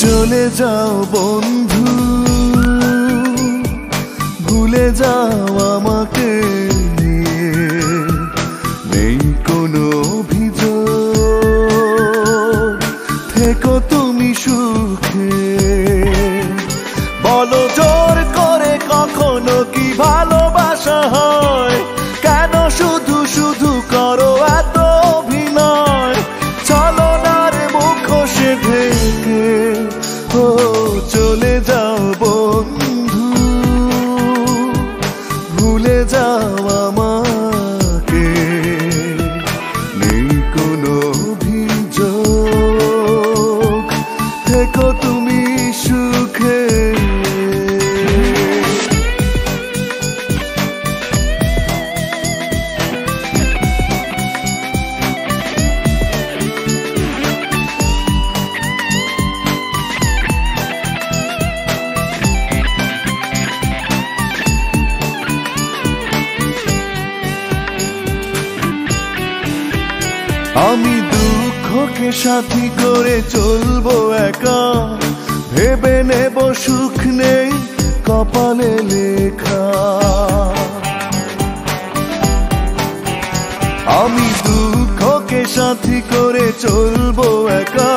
চলে যাও বন্ধু, ভুলে যাও আমাকে, নেই কোনো অভিযোগ, থেকো তুমি সুখে। বলো জোর করে কখনো কি ভালোবাসা হয়? কেন শুধু শুধু করো এত অভিনয়? ছলনার মুখোশে ঢেকে ও চলে যাও বন্ধু, ভুলে যাও আমাকে, নেই কোনো অভিযোগ, থেকো তুমি সুখে। আমি দুঃখকে সাথী করে চলবো একা, ভেবে নেব সুখ নেই কপালে লেখা। আমি দুঃখকে সাথী করে চলবো একা,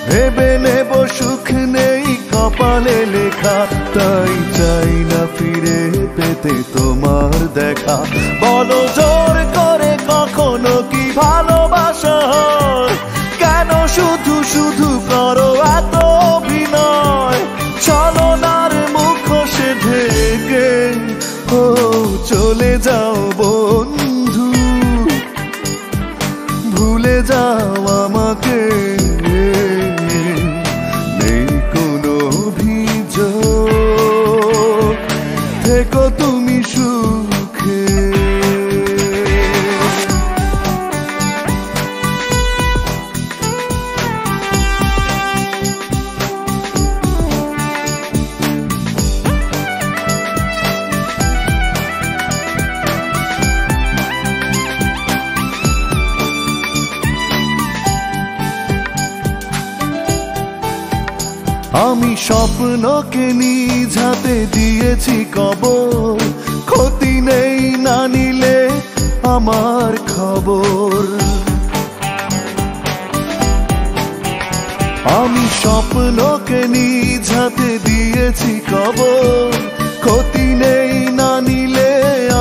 ভেবে নেব সুখ নেই কপালে লেখা। তাই চাই না ফিরে পেতে তোমার দেখা। বলো জোর করে কখনো কি ভালোবাসা হয়? কেন শুধু শুধু করো এত অভিনয়? ছলনার মুখোশে ঢেকে ও চলে যাও বন্ধু, ভুলে যাও আমাকে, নেই কোনো অভিযোগ, থেকো তুমি সুখে। আমি স্বপ্নকে নিজ হাতে দিয়েছি কবর, ক্ষতি নেই না নিলে আমার খবর। আমি স্বপ্নকে নিজ হাতে দিয়েছি কবর, ক্ষতি নেই না নিলে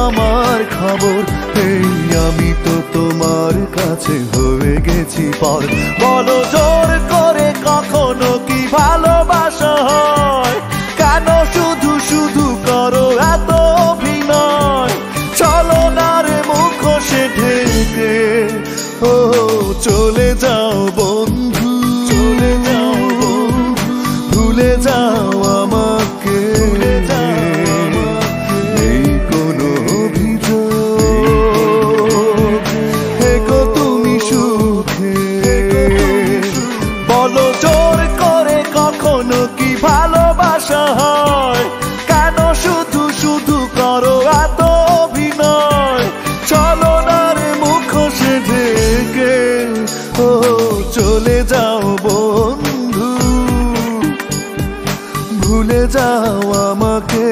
আমার খবর। এই আমি তো তোমার কাছে হয়ে গেছি পর। বলো জোর করে কখনো কি ভালোবাসা হয়? কেন শুধু শুধু করো এত অভিনয়? ছলনার মুখোশে ঢেকে ও চলে যাও বন্ধু, চলে যাও বন্ধু, ভুলে যাও আমাকে, নেই কোনো অভিযোগ, থেকো তুমি সুখে। বলো জোর করে কখনো কি ভালোবাসা হয়? কেন শুধু শুধু করো এত অভিনয়? ছলনার মুখোশে ঢেকে ও চলে যাও বন্ধু, ভুলে যাও আমাকে।